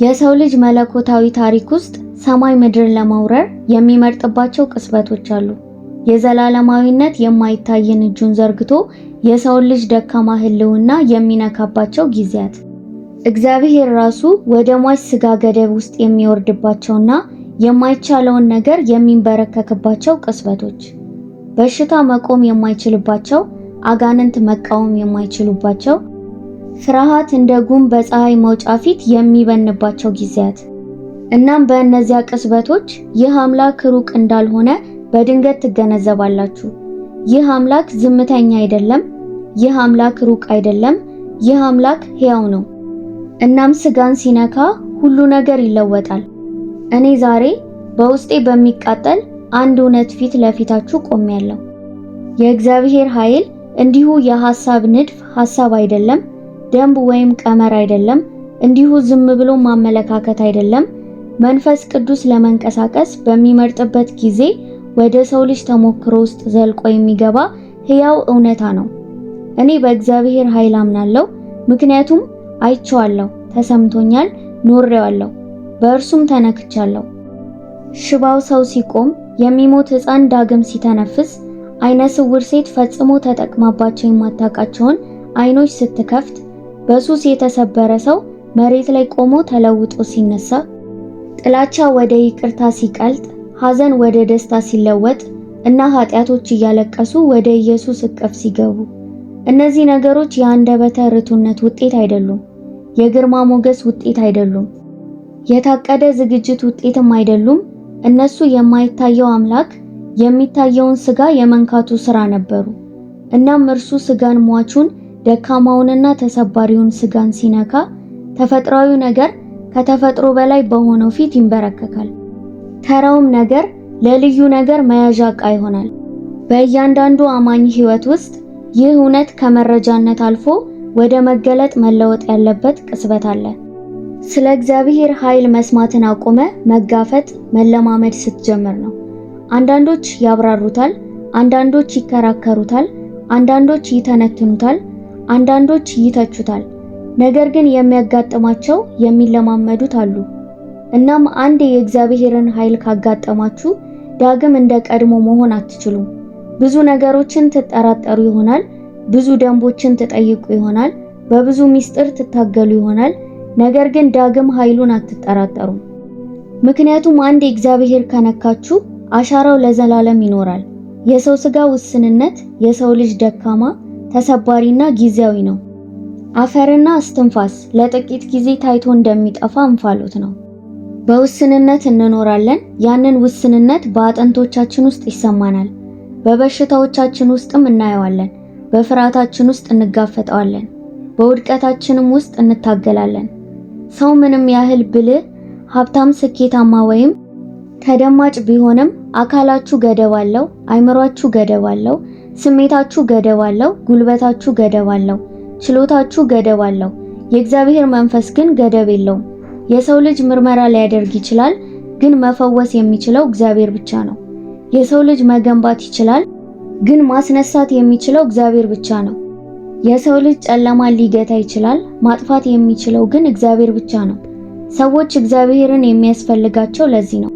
የሰው ልጅ መለኮታዊ ታሪክ ውስጥ ሰማይ ምድርን ለመውረር የሚመርጥባቸው ቅጽበቶች አሉ። የዘላለማዊነት የማይታየን እጁን ዘርግቶ የሰውን ልጅ ደካማ ህልውና የሚነካባቸው ጊዜያት፣ እግዚአብሔር ራሱ ወደ ሟች ስጋ ገደብ ውስጥ የሚወርድባቸውና የማይቻለውን ነገር የሚንበረከክባቸው ቅጽበቶች፣ በሽታ መቆም የማይችልባቸው፣ አጋንንት መቃወም የማይችሉባቸው፣ ፍርሃት እንደ ጉም በፀሐይ መውጫ ፊት የሚበንባቸው ጊዜያት። እናም በእነዚያ ቅጽበቶች ይህ አምላክ ሩቅ እንዳልሆነ በድንገት ትገነዘባላችሁ። ይህ አምላክ ዝምተኛ አይደለም። ይህ አምላክ ሩቅ አይደለም። ይህ አምላክ ሕያው ነው። እናም ስጋን ሲነካ ሁሉ ነገር ይለወጣል። እኔ ዛሬ በውስጤ በሚቃጠል አንድ እውነት ፊት ለፊታችሁ ቆሜያለሁ። የእግዚአብሔር ኃይል እንዲሁ የሐሳብ ንድፍ ሐሳብ አይደለም፣ ደንብ ወይም ቀመር አይደለም፣ እንዲሁ ዝም ብሎ ማመለካከት አይደለም። መንፈስ ቅዱስ ለመንቀሳቀስ በሚመርጥበት ጊዜ ወደ ሰው ልጅ ተሞክሮ ውስጥ ዘልቆ የሚገባ ሕያው እውነታ ነው። እኔ በእግዚአብሔር ኃይል አምናለሁ፣ ምክንያቱም አይቼዋለሁ፣ ተሰምቶኛል፣ ኖሬዋለሁ፣ በእርሱም ተነክቻለሁ። ሽባው ሰው ሲቆም፣ የሚሞት ሕፃን ዳግም ሲተነፍስ፣ አይነ ስውር ሴት ፈጽሞ ተጠቅማባቸው የማታውቃቸውን አይኖች ስትከፍት፣ በሱስ የተሰበረ ሰው መሬት ላይ ቆሞ ተለውጦ ሲነሳ፣ ጥላቻ ወደ ይቅርታ ሲቀልጥ፣ ሐዘን ወደ ደስታ ሲለወጥ እና ኃጢአቶች እያለቀሱ ወደ ኢየሱስ እቅፍ ሲገቡ፣ እነዚህ ነገሮች የአንደበተ ርቱዕነት ውጤት አይደሉም። የግርማ ሞገስ ውጤት አይደሉም። የታቀደ ዝግጅት ውጤትም አይደሉም። እነሱ የማይታየው አምላክ የሚታየውን ስጋ የመንካቱ ስራ ነበሩ። እናም እርሱ ስጋን ሟቹን ደካማውንና ተሰባሪውን ስጋን ሲነካ ተፈጥሯዊ ነገር ከተፈጥሮ በላይ በሆነው ፊት ይንበረከካል። ተራውም ነገር ለልዩ ነገር መያዣ ዕቃ ይሆናል። በእያንዳንዱ አማኝ ሕይወት ውስጥ ይህ እውነት ከመረጃነት አልፎ ወደ መገለጥ መለወጥ ያለበት ቅጽበት አለ። ስለ እግዚአብሔር ኃይል መስማትን አቁመ መጋፈጥ መለማመድ ስትጀምር ነው። አንዳንዶች ያብራሩታል፣ አንዳንዶች ይከራከሩታል፣ አንዳንዶች ይተነትኑታል፣ አንዳንዶች ይተቹታል። ነገር ግን የሚያጋጥማቸው የሚለማመዱት አሉ። እናም አንድ የእግዚአብሔርን ኃይል ካጋጠማችሁ ዳግም እንደ ቀድሞ መሆን አትችሉም። ብዙ ነገሮችን ትጠራጠሩ ይሆናል፣ ብዙ ደንቦችን ትጠይቁ ይሆናል፣ በብዙ ምስጢር ትታገሉ ይሆናል። ነገር ግን ዳግም ኃይሉን አትጠራጠሩም። ምክንያቱም አንድ እግዚአብሔር ከነካችሁ አሻራው ለዘላለም ይኖራል። የሰው ስጋ ውስንነት የሰው ልጅ ደካማ፣ ተሰባሪና ጊዜያዊ ነው። አፈርና እስትንፋስ ለጥቂት ጊዜ ታይቶ እንደሚጠፋ እንፋሎት ነው። በውስንነት እንኖራለን። ያንን ውስንነት በአጥንቶቻችን ውስጥ ይሰማናል። በበሽታዎቻችን ውስጥም እናየዋለን። በፍርሃታችን ውስጥ እንጋፈጠዋለን። በውድቀታችንም ውስጥ እንታገላለን። ሰው ምንም ያህል ብልህ፣ ሀብታም፣ ስኬታማ ወይም ተደማጭ ቢሆንም አካላችሁ ገደብ አለው፣ አይምሯችሁ ገደብ አለው፣ ስሜታችሁ ገደብ አለው፣ ጉልበታችሁ ገደብ አለው፣ ችሎታችሁ ገደብ አለው። የእግዚአብሔር መንፈስ ግን ገደብ የለውም። የሰው ልጅ ምርመራ ሊያደርግ ይችላል፣ ግን መፈወስ የሚችለው እግዚአብሔር ብቻ ነው። የሰው ልጅ መገንባት ይችላል፣ ግን ማስነሳት የሚችለው እግዚአብሔር ብቻ ነው። የሰው ልጅ ጨለማን ሊገታ ይችላል፣ ማጥፋት የሚችለው ግን እግዚአብሔር ብቻ ነው። ሰዎች እግዚአብሔርን የሚያስፈልጋቸው ለዚህ ነው።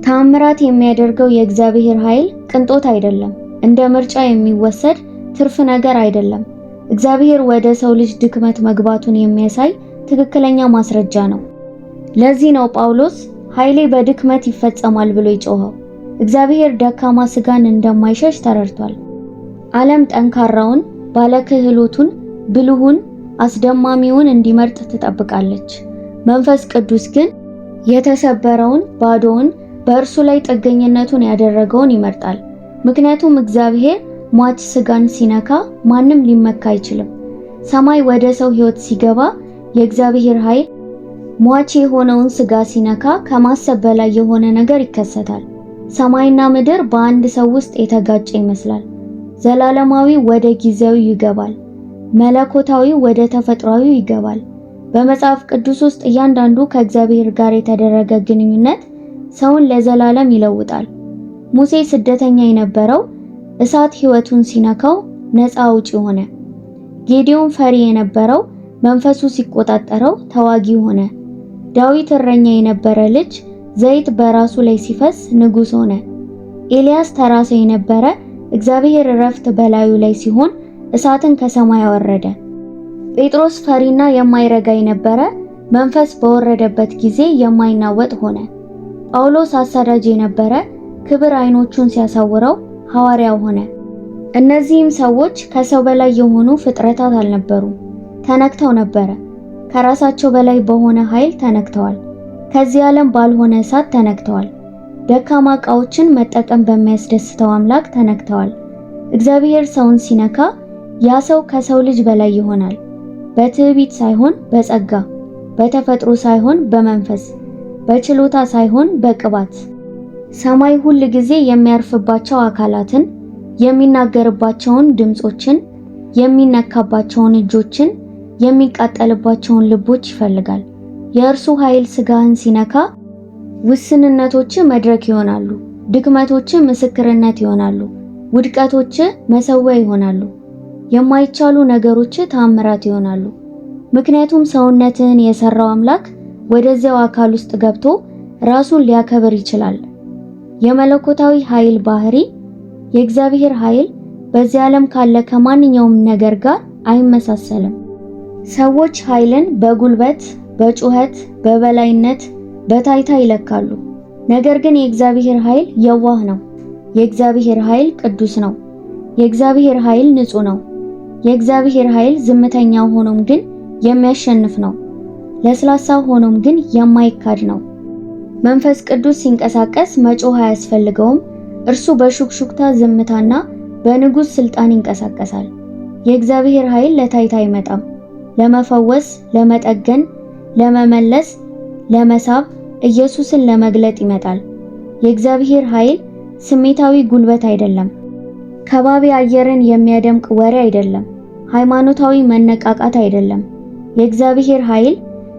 ተአምራት የሚያደርገው የእግዚአብሔር ኃይል ቅንጦት አይደለም፣ እንደ ምርጫ የሚወሰድ ትርፍ ነገር አይደለም። እግዚአብሔር ወደ ሰው ልጅ ድክመት መግባቱን የሚያሳይ ትክክለኛ ማስረጃ ነው። ለዚህ ነው ጳውሎስ ኃይሌ በድክመት ይፈጸማል ብሎ ይጮኸው። እግዚአብሔር ደካማ ስጋን እንደማይሸሽ ተረድቷል። ዓለም ጠንካራውን፣ ባለክህሎቱን፣ ብልሁን፣ አስደማሚውን እንዲመርጥ ትጠብቃለች። መንፈስ ቅዱስ ግን የተሰበረውን፣ ባዶውን፣ በእርሱ ላይ ጥገኝነቱን ያደረገውን ይመርጣል። ምክንያቱም እግዚአብሔር ሟች ስጋን ሲነካ ማንም ሊመካ አይችልም። ሰማይ ወደ ሰው ሕይወት ሲገባ የእግዚአብሔር ኃይል ሟች የሆነውን ስጋ ሲነካ ከማሰብ በላይ የሆነ ነገር ይከሰታል። ሰማይና ምድር በአንድ ሰው ውስጥ የተጋጨ ይመስላል። ዘላለማዊ ወደ ጊዜያዊ ይገባል፣ መለኮታዊ ወደ ተፈጥሯዊ ይገባል። በመጽሐፍ ቅዱስ ውስጥ እያንዳንዱ ከእግዚአብሔር ጋር የተደረገ ግንኙነት ሰውን ለዘላለም ይለውጣል። ሙሴ ስደተኛ የነበረው እሳት ሕይወቱን ሲነካው ነፃ አውጪ ሆነ። ጌዲዮን ፈሪ የነበረው መንፈሱ ሲቆጣጠረው ተዋጊ ሆነ። ዳዊት እረኛ የነበረ ልጅ ዘይት በራሱ ላይ ሲፈስ ንጉሥ ሆነ። ኤልያስ ተራ ሰው የነበረ እግዚአብሔር እረፍት በላዩ ላይ ሲሆን እሳትን ከሰማይ አወረደ። ጴጥሮስ ፈሪና የማይረጋ የነበረ መንፈስ በወረደበት ጊዜ የማይናወጥ ሆነ። ጳውሎስ አሳዳጅ የነበረ ክብር ዓይኖቹን ሲያሳውረው ሐዋርያው ሆነ። እነዚህም ሰዎች ከሰው በላይ የሆኑ ፍጥረታት አልነበሩም። ተነክተው ነበረ። ከራሳቸው በላይ በሆነ ኃይል ተነክተዋል። ከዚህ ዓለም ባልሆነ እሳት ተነክተዋል። ደካማ ዕቃዎችን መጠቀም በሚያስደስተው አምላክ ተነክተዋል። እግዚአብሔር ሰውን ሲነካ ያ ሰው ከሰው ልጅ በላይ ይሆናል። በትዕቢት ሳይሆን በጸጋ፣ በተፈጥሮ ሳይሆን በመንፈስ፣ በችሎታ ሳይሆን በቅባት። ሰማይ ሁል ጊዜ የሚያርፍባቸው አካላትን፣ የሚናገርባቸውን ድምጾችን፣ የሚነካባቸውን እጆችን፣ የሚቃጠልባቸውን ልቦች ይፈልጋል። የእርሱ ኃይል ስጋህን ሲነካ ውስንነቶች መድረክ ይሆናሉ፣ ድክመቶች ምስክርነት ይሆናሉ፣ ውድቀቶች መሰዊያ ይሆናሉ፣ የማይቻሉ ነገሮች ተአምራት ይሆናሉ። ምክንያቱም ሰውነትህን የሰራው አምላክ ወደዚያው አካል ውስጥ ገብቶ ራሱን ሊያከብር ይችላል። የመለኮታዊ ኃይል ባህሪ፣ የእግዚአብሔር ኃይል በዚህ ዓለም ካለ ከማንኛውም ነገር ጋር አይመሳሰልም። ሰዎች ኃይልን በጉልበት፣ በጩኸት፣ በበላይነት፣ በታይታ ይለካሉ። ነገር ግን የእግዚአብሔር ኃይል የዋህ ነው። የእግዚአብሔር ኃይል ቅዱስ ነው። የእግዚአብሔር ኃይል ንጹህ ነው። የእግዚአብሔር ኃይል ዝምተኛ ሆኖም ግን የሚያሸንፍ ነው። ለስላሳ ሆኖም ግን የማይካድ ነው። መንፈስ ቅዱስ ሲንቀሳቀስ መጮህ አያስፈልገውም። እርሱ በሹክሹክታ ዝምታና በንጉሥ ስልጣን ይንቀሳቀሳል። የእግዚአብሔር ኃይል ለታይታ አይመጣም። ለመፈወስ፣ ለመጠገን፣ ለመመለስ፣ ለመሳብ፣ ኢየሱስን ለመግለጥ ይመጣል። የእግዚአብሔር ኃይል ስሜታዊ ጉልበት አይደለም። ከባቢ አየርን የሚያደምቅ ወሬ አይደለም። ሃይማኖታዊ መነቃቃት አይደለም። የእግዚአብሔር ኃይል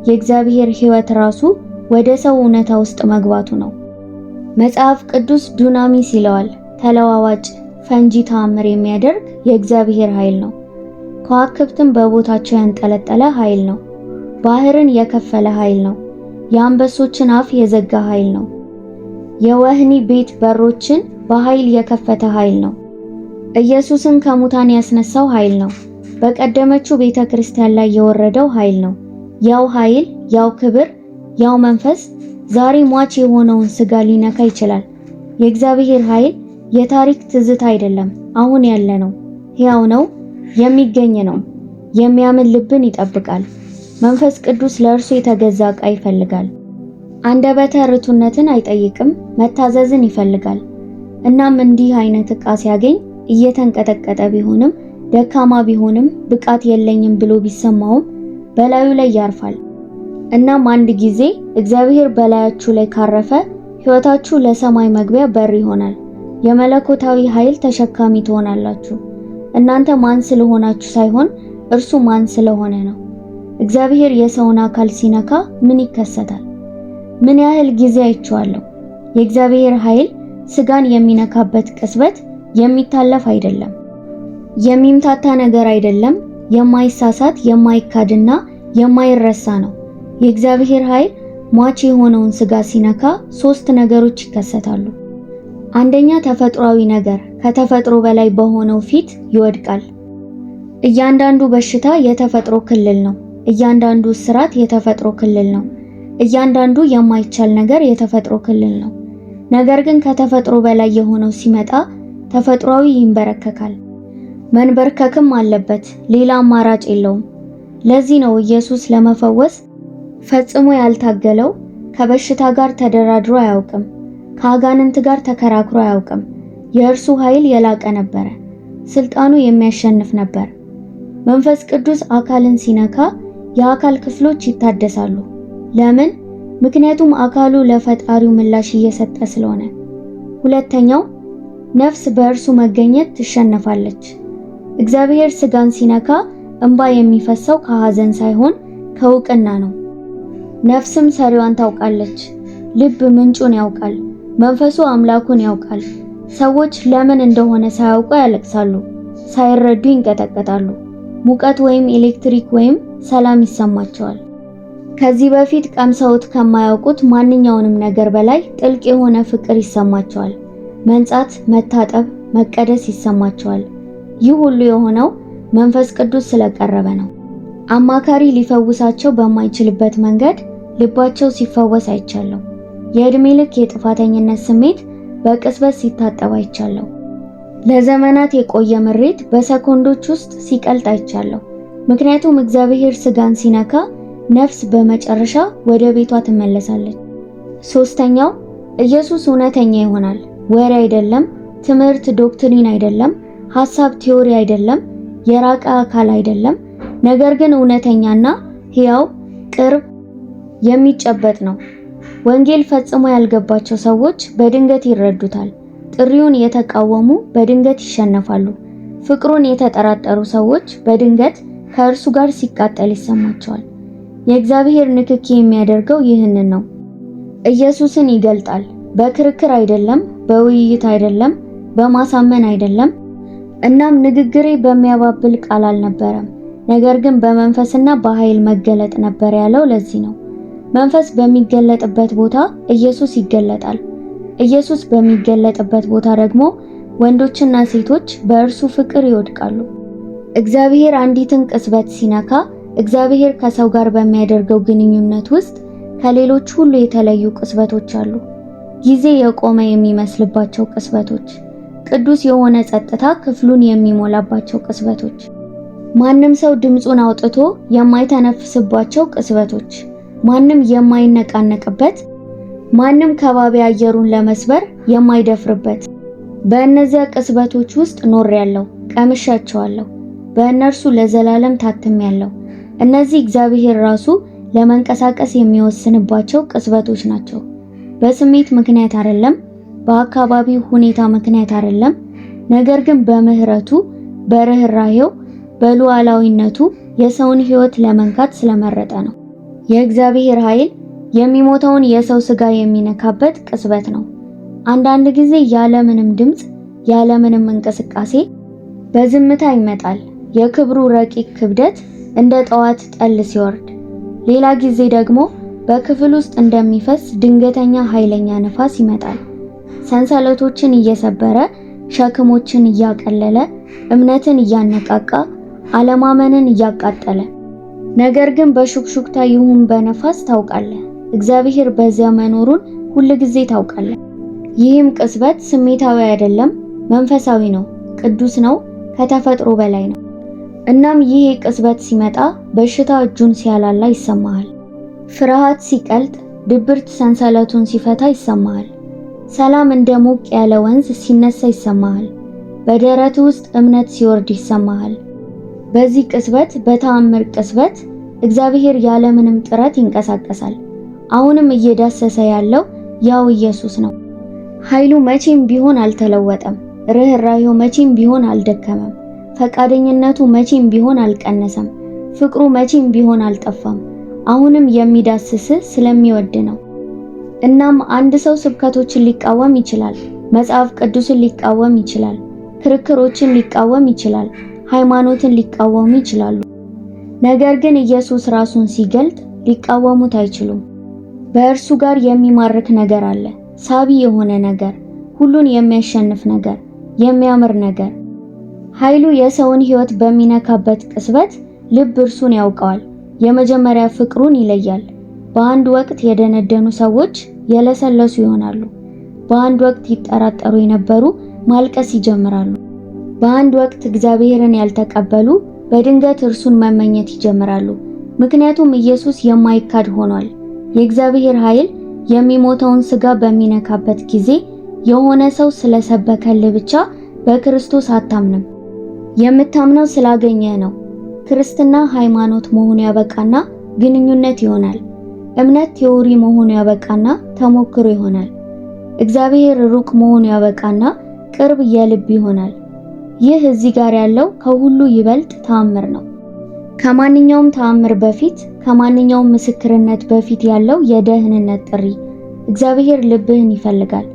የእግዚአብሔር ሕይወት ራሱ ወደ ሰው እውነታ ውስጥ መግባቱ ነው። መጽሐፍ ቅዱስ ዱናሚስ ይለዋል። ተለዋዋጭ ፈንጂ ተአምር የሚያደርግ የእግዚአብሔር ኃይል ነው። ከዋክብትን በቦታቸው ያንጠለጠለ ኃይል ነው። ባህርን የከፈለ ኃይል ነው። የአንበሶችን አፍ የዘጋ ኃይል ነው። የወህኒ ቤት በሮችን በኃይል የከፈተ ኃይል ነው። ኢየሱስን ከሙታን ያስነሳው ኃይል ነው። በቀደመችው ቤተ ክርስቲያን ላይ የወረደው ኃይል ነው። ያው ኃይል፣ ያው ክብር፣ ያው መንፈስ ዛሬ ሟች የሆነውን ሥጋ ሊነካ ይችላል። የእግዚአብሔር ኃይል የታሪክ ትዝታ አይደለም፣ አሁን ያለ ነው። ሕያው ነው፣ የሚገኝ ነው። የሚያምን ልብን ይጠብቃል። መንፈስ ቅዱስ ለእርሱ የተገዛ ዕቃ ይፈልጋል። አንደበተ ርቱዕነትን አይጠይቅም፣ መታዘዝን ይፈልጋል። እናም እንዲህ አይነት ዕቃ ሲያገኝ እየተንቀጠቀጠ ቢሆንም ደካማ ቢሆንም ብቃት የለኝም ብሎ ቢሰማውም በላዩ ላይ ያርፋል። እናም አንድ ጊዜ እግዚአብሔር በላያችሁ ላይ ካረፈ ሕይወታችሁ ለሰማይ መግቢያ በር ይሆናል። የመለኮታዊ ኃይል ተሸካሚ ትሆናላችሁ። እናንተ ማን ስለሆናችሁ ሳይሆን እርሱ ማን ስለሆነ ነው። እግዚአብሔር የሰውን አካል ሲነካ ምን ይከሰታል? ምን ያህል ጊዜ አይቼዋለሁ። የእግዚአብሔር ኃይል ስጋን የሚነካበት ቅጽበት የሚታለፍ አይደለም። የሚምታታ ነገር አይደለም። የማይሳሳት የማይካድና የማይረሳ ነው። የእግዚአብሔር ኃይል ሟች የሆነውን ስጋ ሲነካ 3 ነገሮች ይከሰታሉ። አንደኛ፣ ተፈጥሯዊ ነገር ከተፈጥሮ በላይ በሆነው ፊት ይወድቃል። እያንዳንዱ በሽታ የተፈጥሮ ክልል ነው። እያንዳንዱ እስራት የተፈጥሮ ክልል ነው። እያንዳንዱ የማይቻል ነገር የተፈጥሮ ክልል ነው። ነገር ግን ከተፈጥሮ በላይ የሆነው ሲመጣ ተፈጥሯዊ ይንበረከካል። መንበርከክም አለበት። ሌላ አማራጭ የለውም። ለዚህ ነው ኢየሱስ ለመፈወስ ፈጽሞ ያልታገለው። ከበሽታ ጋር ተደራድሮ አያውቅም። ከአጋንንት ጋር ተከራክሮ አያውቅም። የእርሱ ኃይል የላቀ ነበረ። ስልጣኑ የሚያሸንፍ ነበር። መንፈስ ቅዱስ አካልን ሲነካ የአካል ክፍሎች ይታደሳሉ። ለምን? ምክንያቱም አካሉ ለፈጣሪው ምላሽ እየሰጠ ስለሆነ። ሁለተኛው፣ ነፍስ በእርሱ መገኘት ትሸነፋለች። እግዚአብሔር ስጋን ሲነካ እንባ የሚፈሰው ከሐዘን ሳይሆን ከእውቅና ነው። ነፍስም ሰሪዋን ታውቃለች። ልብ ምንጩን ያውቃል። መንፈሱ አምላኩን ያውቃል። ሰዎች ለምን እንደሆነ ሳያውቁ ያለቅሳሉ፣ ሳይረዱ ይንቀጠቀጣሉ። ሙቀት ወይም ኤሌክትሪክ ወይም ሰላም ይሰማቸዋል። ከዚህ በፊት ቀምሰውት ከማያውቁት ማንኛውንም ነገር በላይ ጥልቅ የሆነ ፍቅር ይሰማቸዋል። መንጻት፣ መታጠብ፣ መቀደስ ይሰማቸዋል። ይህ ሁሉ የሆነው መንፈስ ቅዱስ ስለቀረበ ነው። አማካሪ ሊፈውሳቸው በማይችልበት መንገድ ልባቸው ሲፈወስ አይቻለሁ። የዕድሜ ልክ የጥፋተኝነት ስሜት በቅጽበት ሲታጠብ አይቻለሁ። ለዘመናት የቆየ ምሬት በሰኮንዶች ውስጥ ሲቀልጥ አይቻለሁ። ምክንያቱም እግዚአብሔር ስጋን ሲነካ ነፍስ በመጨረሻ ወደ ቤቷ ትመለሳለች። ሶስተኛው ኢየሱስ እውነተኛ ይሆናል። ወሬ አይደለም፣ ትምህርት ዶክትሪን አይደለም፣ ሐሳብ ቲዮሪ አይደለም፣ የራቀ አካል አይደለም። ነገር ግን እውነተኛና ሕያው፣ ቅርብ፣ የሚጨበጥ ነው። ወንጌል ፈጽሞ ያልገባቸው ሰዎች በድንገት ይረዱታል። ጥሪውን የተቃወሙ በድንገት ይሸነፋሉ። ፍቅሩን የተጠራጠሩ ሰዎች በድንገት ከእርሱ ጋር ሲቃጠል ይሰማቸዋል። የእግዚአብሔር ንክኪ የሚያደርገው ይህንን ነው። ኢየሱስን ይገልጣል። በክርክር አይደለም፣ በውይይት አይደለም፣ በማሳመን አይደለም። እናም ንግግሬ በሚያባብል ቃል አልነበረም፣ ነገር ግን በመንፈስና በኃይል መገለጥ ነበር ያለው ለዚህ ነው። መንፈስ በሚገለጥበት ቦታ ኢየሱስ ይገለጣል። ኢየሱስ በሚገለጥበት ቦታ ደግሞ ወንዶችና ሴቶች በእርሱ ፍቅር ይወድቃሉ። እግዚአብሔር አንዲትን ቅጽበት ሲነካ እግዚአብሔር ከሰው ጋር በሚያደርገው ግንኙነት ውስጥ ከሌሎች ሁሉ የተለዩ ቅጽበቶች አሉ። ጊዜ የቆመ የሚመስልባቸው ቅጽበቶች፣ ቅዱስ የሆነ ጸጥታ ክፍሉን የሚሞላባቸው ቅጽበቶች፣ ማንም ሰው ድምፁን አውጥቶ የማይተነፍስባቸው ቅጽበቶች፣ ማንም የማይነቃነቅበት፣ ማንም ከባቢ አየሩን ለመስበር የማይደፍርበት። በእነዚያ ቅጽበቶች ውስጥ ኖሬያለሁ፣ ቀምሻቸዋለሁ። በእነርሱ ለዘላለም ታትሜያለሁ። እነዚህ እግዚአብሔር ራሱ ለመንቀሳቀስ የሚወስንባቸው ቅጽበቶች ናቸው። በስሜት ምክንያት አይደለም፣ በአካባቢው ሁኔታ ምክንያት አይደለም፣ ነገር ግን በምህረቱ፣ በርህራሄው፣ በሉዓላዊነቱ የሰውን ሕይወት ለመንካት ስለመረጠ ነው። የእግዚአብሔር ኃይል የሚሞተውን የሰው ሥጋ የሚነካበት ቅጽበት ነው። አንዳንድ ጊዜ ያለምንም ድምፅ፣ ያለምንም እንቅስቃሴ በዝምታ ይመጣል። የክብሩ ረቂቅ ክብደት እንደ ጠዋት ጠል ሲወርድ፣ ሌላ ጊዜ ደግሞ በክፍል ውስጥ እንደሚፈስ ድንገተኛ ኃይለኛ ነፋስ ይመጣል። ሰንሰለቶችን እየሰበረ፣ ሸክሞችን እያቀለለ፣ እምነትን እያነቃቃ፣ አለማመንን እያቃጠለ። ነገር ግን በሹክሹክታ ይሁን በነፋስ ታውቃለህ፣ እግዚአብሔር በዚያ መኖሩን ሁል ጊዜ ታውቃለህ። ይህም ቅጽበት ስሜታዊ አይደለም፣ መንፈሳዊ ነው፣ ቅዱስ ነው፣ ከተፈጥሮ በላይ ነው። እናም ይሄ ቅጽበት ሲመጣ በሽታ እጁን ሲያላላ ይሰማሃል። ፍርሃት ሲቀልጥ፣ ድብርት ሰንሰለቱን ሲፈታ ይሰማሃል። ሰላም እንደ ሞቅ ያለ ወንዝ ሲነሳ ይሰማሃል። በደረት ውስጥ እምነት ሲወርድ ይሰማሃል። በዚህ ቅጽበት፣ በተአምር ቅጽበት እግዚአብሔር ያለምንም ጥረት ይንቀሳቀሳል። አሁንም እየዳሰሰ ያለው ያው ኢየሱስ ነው። ኃይሉ መቼም ቢሆን አልተለወጠም። ርህራሄው መቼም ቢሆን አልደከመም። ፈቃደኝነቱ መቼም ቢሆን አልቀነሰም። ፍቅሩ መቼም ቢሆን አልጠፋም። አሁንም የሚዳስስ ስለሚወድ ነው። እናም አንድ ሰው ስብከቶችን ሊቃወም ይችላል፣ መጽሐፍ ቅዱስን ሊቃወም ይችላል፣ ክርክሮችን ሊቃወም ይችላል፣ ሃይማኖትን ሊቃወሙ ይችላሉ። ነገር ግን ኢየሱስ ራሱን ሲገልጥ ሊቃወሙት አይችሉም። በእርሱ ጋር የሚማርክ ነገር አለ፣ ሳቢ የሆነ ነገር፣ ሁሉን የሚያሸንፍ ነገር፣ የሚያምር ነገር። ኃይሉ የሰውን ሕይወት በሚነካበት ቅጽበት ልብ እርሱን ያውቀዋል፣ የመጀመሪያ ፍቅሩን ይለያል። በአንድ ወቅት የደነደኑ ሰዎች የለሰለሱ ይሆናሉ። በአንድ ወቅት ይጠራጠሩ የነበሩ ማልቀስ ይጀምራሉ። በአንድ ወቅት እግዚአብሔርን ያልተቀበሉ በድንገት እርሱን መመኘት ይጀምራሉ። ምክንያቱም ኢየሱስ የማይካድ ሆኗል። የእግዚአብሔር ኃይል የሚሞተውን ሥጋ በሚነካበት ጊዜ የሆነ ሰው ስለሰበከልህ ብቻ በክርስቶስ አታምንም። የምታምነው ስላገኘህ ነው። ክርስትና ሃይማኖት መሆኑ ያበቃና ግንኙነት ይሆናል። እምነት ቲዮሪ መሆኑ ያበቃና ተሞክሮ ይሆናል። እግዚአብሔር ሩቅ መሆኑ ያበቃና ቅርብ የልብ ይሆናል። ይህ እዚህ ጋር ያለው ከሁሉ ይበልጥ ተአምር ነው። ከማንኛውም ተአምር በፊት፣ ከማንኛውም ምስክርነት በፊት ያለው የደህንነት ጥሪ። እግዚአብሔር ልብህን ይፈልጋል።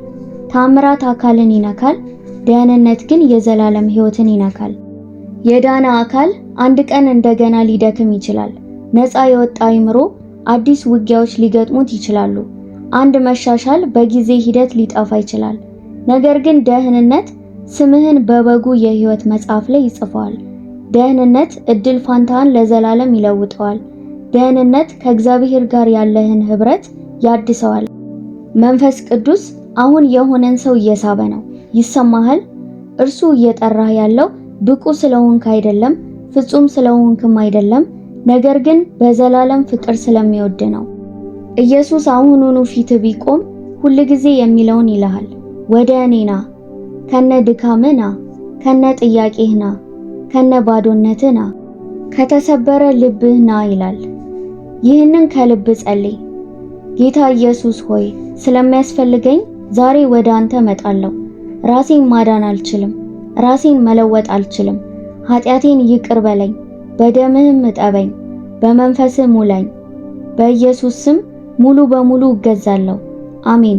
ተአምራት አካልን ይነካል፣ ደህንነት ግን የዘላለም ሕይወትን ይነካል። የዳነ አካል አንድ ቀን እንደገና ሊደክም ይችላል። ነፃ የወጣ አእምሮ አዲስ ውጊያዎች ሊገጥሙት ይችላሉ። አንድ መሻሻል በጊዜ ሂደት ሊጠፋ ይችላል። ነገር ግን ደህንነት ስምህን በበጉ የሕይወት መጽሐፍ ላይ ይጽፈዋል። ደህንነት እድል ፋንታን ለዘላለም ይለውጠዋል። ደህንነት ከእግዚአብሔር ጋር ያለህን ህብረት ያድሰዋል። መንፈስ ቅዱስ አሁን የሆነን ሰው እየሳበ ነው። ይሰማሃል? እርሱ እየጠራህ ያለው ብቁ ስለሆንክ አይደለም፣ ፍጹም ስለሆንክም አይደለም፣ ነገር ግን በዘላለም ፍቅር ስለሚወድ ነው። ኢየሱስ አሁኑኑ ፊት ቢቆም ሁልጊዜ የሚለውን ይልሃል። ወደ እኔ ና፣ ከነ ድካምህ ና፣ ከነ ጥያቄህ ና፣ ከነ ባዶነትህ ና፣ ከተሰበረ ልብህ ና ይላል። ይህንን ከልብ ጸልይ። ጌታ ኢየሱስ ሆይ ስለሚያስፈልገኝ ዛሬ ወደ አንተ መጣለሁ። ራሴን ማዳን አልችልም፣ ራሴን መለወጥ አልችልም። ኃጢአቴን ይቅር በለኝ፣ በደምህም እጠበኝ፣ በመንፈስህ ሙላኝ። በኢየሱስ ስም ሙሉ በሙሉ እገዛለሁ። አሜን።